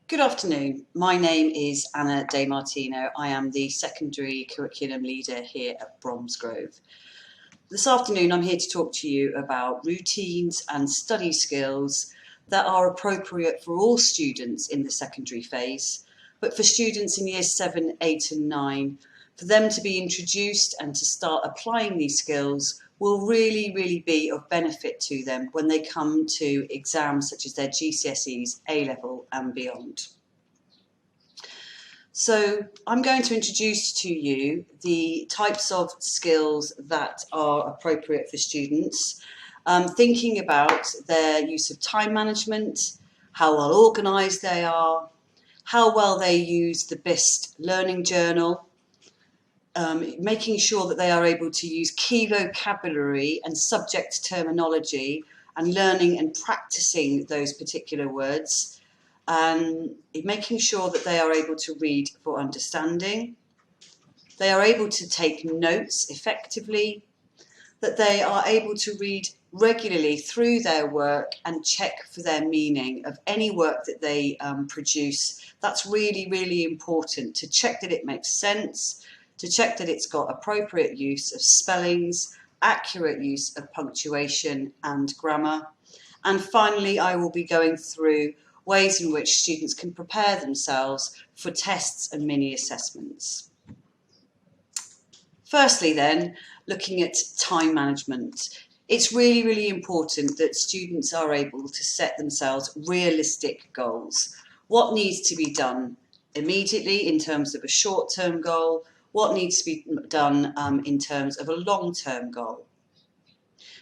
Good afternoon. My name is Anna De Martino. I am the secondary curriculum leader here at Bromsgrove. This afternoon I'm here to talk to you about routines and study skills that are appropriate for all students in the secondary phase, but for students in years 7, 8 and 9, for them to be introduced and to start applying these skills will really be of benefit to them when they come to exams such as their GCSEs, A-level and beyond. So I'm going to introduce to you the types of skills that are appropriate for students, thinking about their use of time management, how well organised they are, how well they use the BIST learning journal, making sure that they are able to use key vocabulary and subject terminology and learning and practicing those particular words, and making sure that they are able to read for understanding, they are able to take notes effectively, that they are able to read regularly through their work and check for their meaning of any work that they produce. That's really important, to check that it makes sense, to check that it's got appropriate use of spellings, accurate use of punctuation and grammar. And finally, I will be going through ways in which students can prepare themselves for tests and mini assessments. Firstly then, looking at time management. It's really important that students are able to set themselves realistic goals. What needs to be done immediately in terms of a short-term goal? What needs to be done in terms of a long-term goal?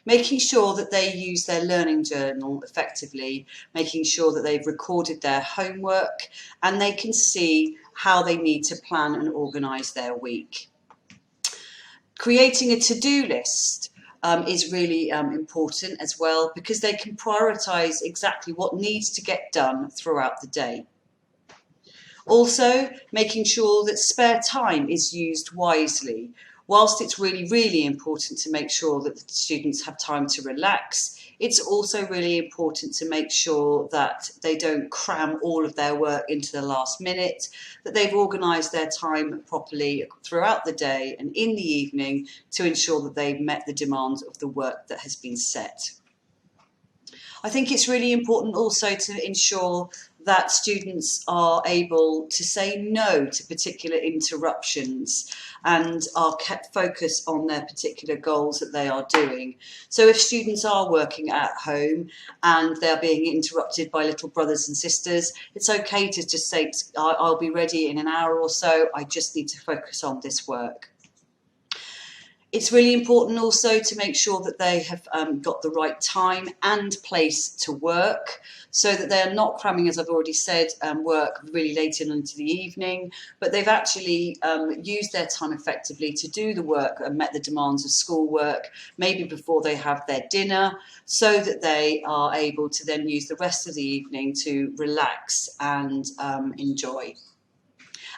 Making sure that they use their learning journal effectively, making sure that they've recorded their homework and they can see how they need to plan and organise their week. Creating a to-do list is really important as well, because they can prioritise exactly what needs to get done throughout the day. Also, making sure that spare time is used wisely. Whilst it's really important to make sure that the students have time to relax, it's also really important to make sure that they don't cram all of their work into the last minute, that they've organised their time properly throughout the day and in the evening to ensure that they've met the demands of the work that has been set. I think it's really important also to ensure that students are able to say no to particular interruptions and are kept focused on their particular goals that they are doing. So if students are working at home and they're being interrupted by little brothers and sisters, it's okay to just say, I'll be ready in an hour or so, I just need to focus on this work. It's really important also to make sure that they have got the right time and place to work, so that they're not cramming, as I've already said, work really late into the evening, but they've actually used their time effectively to do the work and met the demands of schoolwork, maybe before they have their dinner, so that they are able to then use the rest of the evening to relax and enjoy.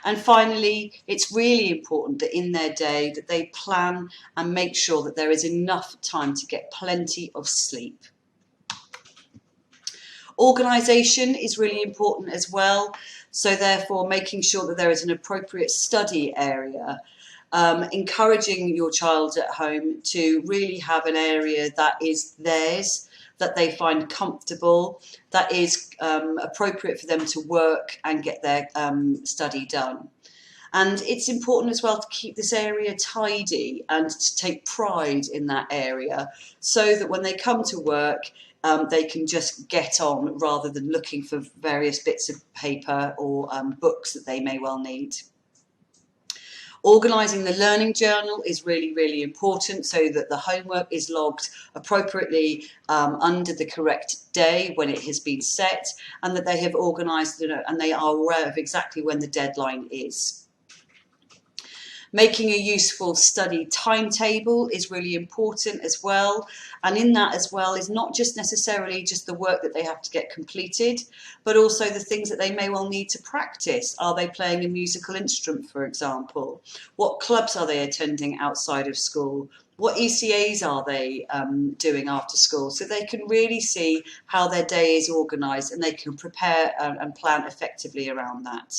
And finally, it's really important that in their day that they plan and make sure that there is enough time to get plenty of sleep. Organisation is really important as well, so therefore making sure that there is an appropriate study area. Encouraging your child at home to really have an area that is theirs, that they find comfortable, that is appropriate for them to work and get their study done. And it's important as well to keep this area tidy and to take pride in that area, so that when they come to work, they can just get on rather than looking for various bits of paper or books that they may well need. Organising the learning journal is really important, so that the homework is logged appropriately under the correct day when it has been set, and that they have organised and they are aware of exactly when the deadline is. Making a useful study timetable is really important as well, and in that as well is not just necessarily just the work that they have to get completed, but also the things that they may well need to practice. Are they playing a musical instrument, for example? What clubs are they attending outside of school? What ECAs are they doing after school, so they can really see how their day is organised and they can prepare and plan effectively around that.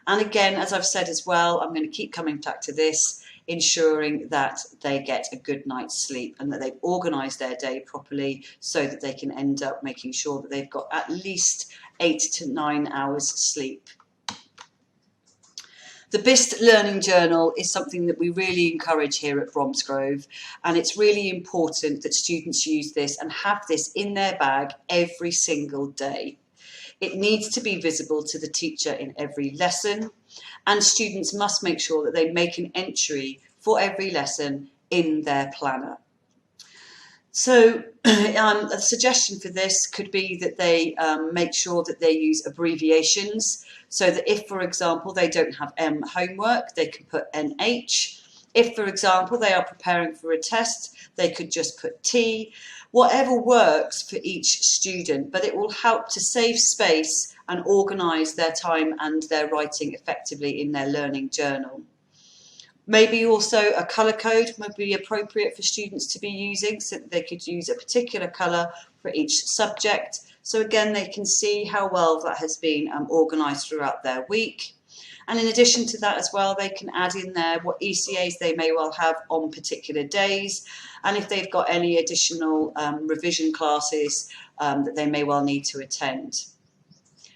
And again, as I've said as well, I'm going to keep coming back to this, ensuring that they get a good night's sleep and that they've organised their day properly so that they can end up making sure that they've got at least 8 to 9 hours sleep. The BIST Learning Journal is something that we really encourage here at Bromsgrove, and it's really important that students use this and have this in their bag every single day. It needs to be visible to the teacher in every lesson, and students must make sure that they make an entry for every lesson in their planner. So a suggestion for this could be that they make sure that they use abbreviations, so that if, for example, they don't have M homework, they can put NH. If, for example, they are preparing for a test, they could just put T. Whatever works for each student, but it will help to save space and organise their time and their writing effectively in their learning journal. Maybe also a colour code would be appropriate for students to be using, so that they could use a particular colour for each subject. So again, they can see how well that has been organised throughout their week. And in addition to that as well, they can add in there what ECAs they may well have on particular days, and if they've got any additional revision classes that they may well need to attend.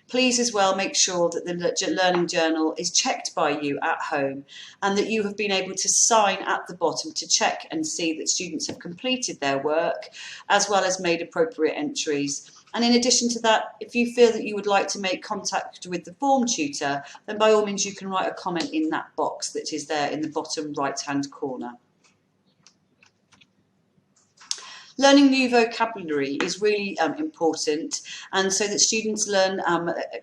Please as well make sure that the learning journal is checked by you at home, and that you have been able to sign at the bottom to check and see that students have completed their work, as well as made appropriate entries. And in addition to that, if you feel that you would like to make contact with the form tutor, then by all means you can write a comment in that box that is there in the bottom right-hand corner. Learning new vocabulary is really important, and so that students learn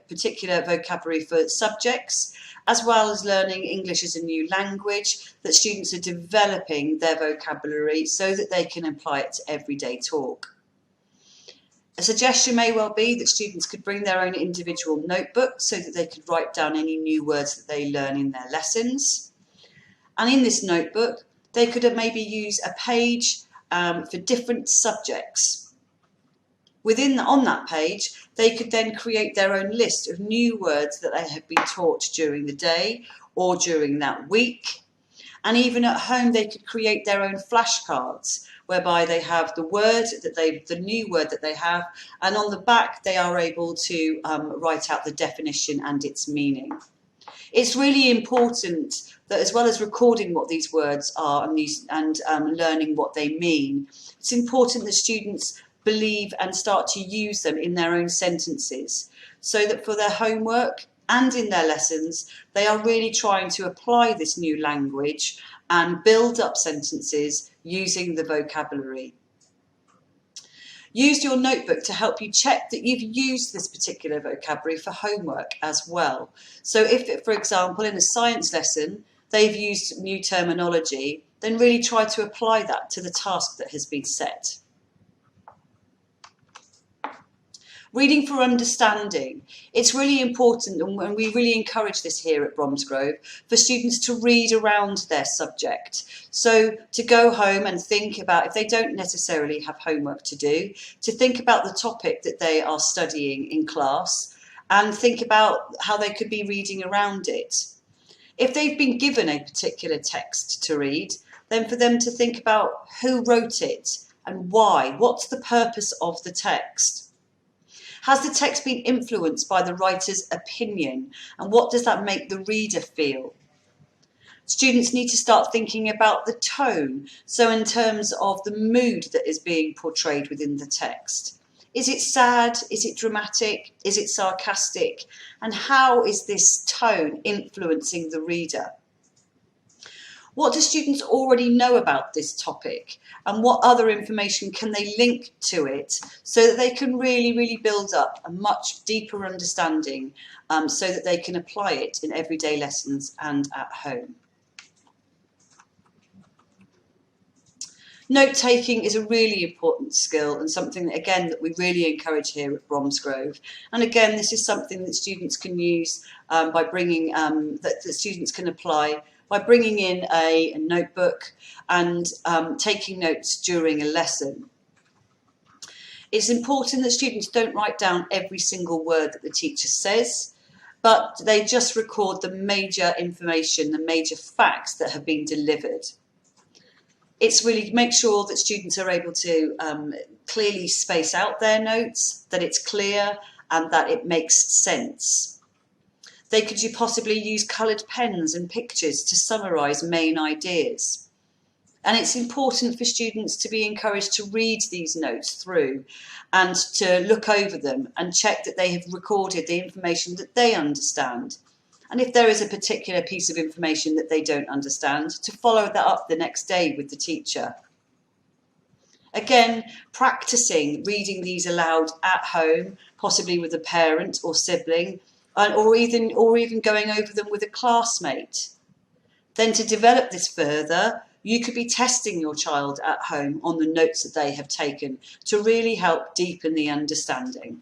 particular vocabulary for subjects, as well as learning English as a new language, that students are developing their vocabulary so that they can apply it to everyday talk. A suggestion may well be that students could bring their own individual notebook so that they could write down any new words that they learn in their lessons. And in this notebook, they could maybe use a page for different subjects. On that page, they could then create their own list of new words that they have been taught during the day or during that week. And even at home, they could create their own flashcards, whereby they have the new word that they have, and on the back they are able to write out the definition and its meaning. It's really important that, as well as recording what these words are and learning what they mean, it's important that students believe and start to use them in their own sentences, so that for their homework and in their lessons, they are really trying to apply this new language and build up sentences using the vocabulary. Use your notebook to help you check that you've used this particular vocabulary for homework as well. So if, for example, in a science lesson, they've used new terminology, then really try to apply that to the task that has been set. Reading for understanding. It's really important, and we really encourage this here at Bromsgrove, for students to read around their subject. So to go home and think about, if they don't necessarily have homework to do, to think about the topic that they are studying in class and think about how they could be reading around it. If they've been given a particular text to read, then for them to think about who wrote it and why. What's the purpose of the text? Has the text been influenced by the writer's opinion, and what does that make the reader feel? Students need to start thinking about the tone, so in terms of the mood that is being portrayed within the text. Is it sad? Is it dramatic? Is it sarcastic? And how is this tone influencing the reader? What do students already know about this topic, and what other information can they link to it so that they can really build up a much deeper understanding so that they can apply it in everyday lessons and at home. Note-taking is a really important skill, and something that, again, that we really encourage here at Bromsgrove. And again, this is something that students can use by bringing, that students can apply by bringing in a notebook and taking notes during a lesson. It's important that students don't write down every single word that the teacher says, but they just record the major information, the major facts that have been delivered. It's really make sure that students are able to clearly space out their notes, that it's clear and that it makes sense. They could possibly use coloured pens and pictures to summarise main ideas. And it's important for students to be encouraged to read these notes through and to look over them and check that they have recorded the information that they understand. And if there is a particular piece of information that they don't understand, to follow that up the next day with the teacher. Again, practicing reading these aloud at home, possibly with a parent or sibling, or even going over them with a classmate. Then to develop this further, you could be testing your child at home on the notes that they have taken to really help deepen the understanding.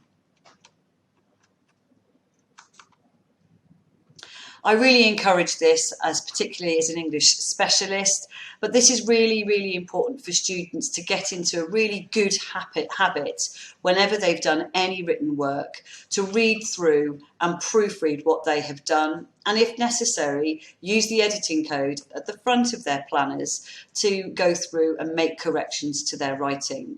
I really encourage this, particularly as an English specialist, but this is really, really important for students to get into a really good habit whenever they've done any written work, to read through and proofread what they have done, and if necessary, use the editing code at the front of their planners to go through and make corrections to their writing.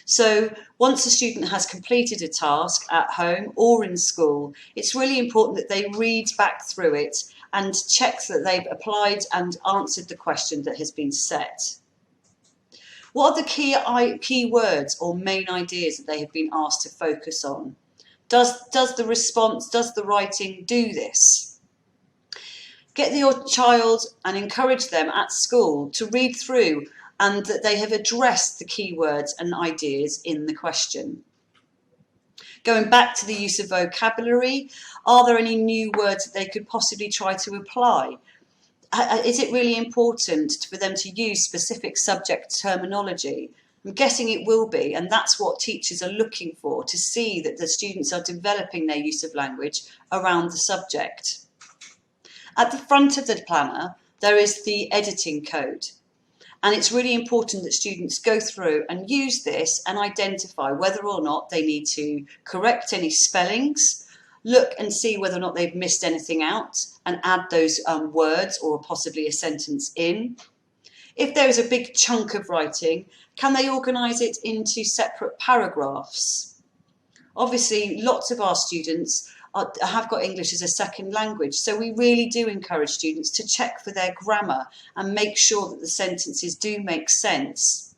So once a student has completed a task at home or in school, it's really important that they read back through it and check that they've applied and answered the question that has been set. What are the key words or main ideas that they have been asked to focus on? Does the response, does the writing do this? Get your child and encourage them at school to read through and that they have addressed the keywords and ideas in the question. Going back to the use of vocabulary, are there any new words that they could possibly try to apply? Is it really important for them to use specific subject terminology? I'm guessing it will be, and that's what teachers are looking for, to see that the students are developing their use of language around the subject. At the front of the planner, there is the editing code. And it's really important that students go through and use this and identify whether or not they need to correct any spellings, look and see whether or not they've missed anything out and add those words or possibly a sentence in. If there is a big chunk of writing, can they organise it into separate paragraphs? Obviously, lots of our students have got English as a second language, so we really do encourage students to check for their grammar and make sure that the sentences do make sense.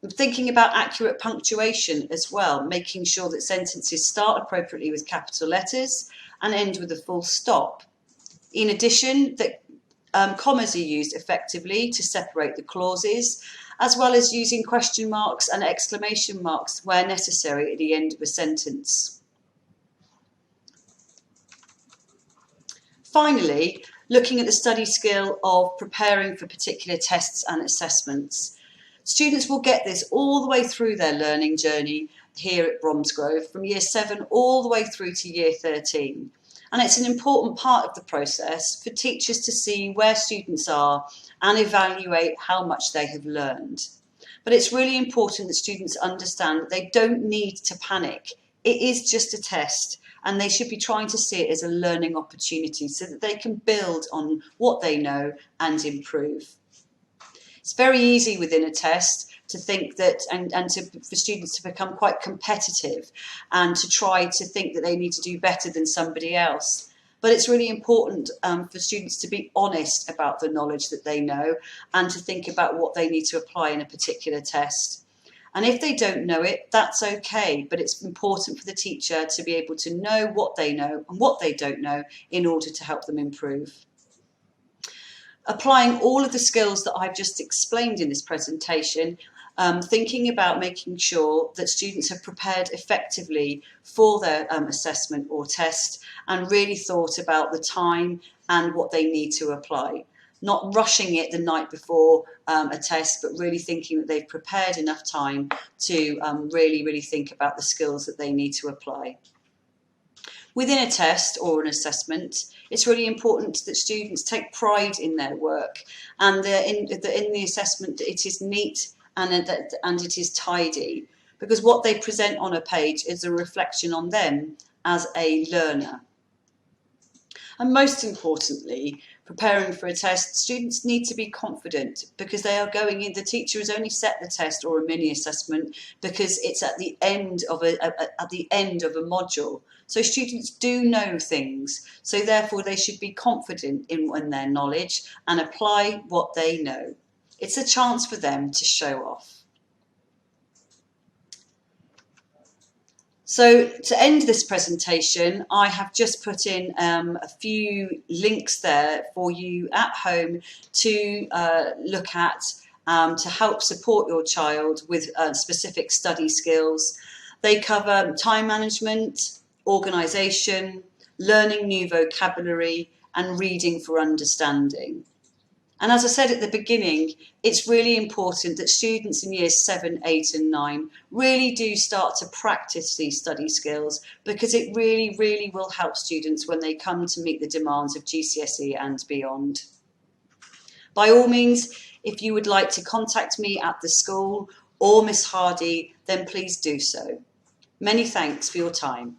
I'm thinking about accurate punctuation as well, making sure that sentences start appropriately with capital letters and end with a full stop. In addition, that commas are used effectively to separate the clauses, as well as using question marks and exclamation marks where necessary at the end of a sentence. Finally, looking at the study skill of preparing for particular tests and assessments. Students will get this all the way through their learning journey here at Bromsgrove, from year 7 all the way through to year 13. And it's an important part of the process for teachers to see where students are and evaluate how much they have learned. But it's really important that students understand that they don't need to panic. It is just a test, and they should be trying to see it as a learning opportunity so that they can build on what they know and improve. It's very easy within a test to think that, for students to become quite competitive and to try to think that they need to do better than somebody else. But it's really important for students to be honest about the knowledge that they know and to think about what they need to apply in a particular test. And if they don't know it, that's okay, but it's important for the teacher to be able to know what they know and what they don't know in order to help them improve. Applying all of the skills that I've just explained in this presentation, thinking about making sure that students have prepared effectively for their assessment or test and really thought about the time and what they need to apply. Not rushing it the night before a test, but really thinking that they've prepared enough time to really think about the skills that they need to apply. Within a test or an assessment, it's really important that students take pride in their work, and in the assessment it is neat and it is tidy, because what they present on a page is a reflection on them as a learner. And most importantly, preparing for a test, students need to be confident, because they are going in, the teacher has only set the test or a mini assessment because it's at the end of a module. So students do know things, so therefore they should be confident in their knowledge and apply what they know. It's a chance for them to show off. So to end this presentation, I have just put in a few links there for you at home to look at, to help support your child with specific study skills. They cover time management, organisation, learning new vocabulary, and reading for understanding. And as I said at the beginning, it's really important that students in years 7, 8 and 9 really do start to practice these study skills, because it really, really will help students when they come to meet the demands of GCSE and beyond. By all means, if you would like to contact me at the school or Miss Hardy, then please do so. Many thanks for your time.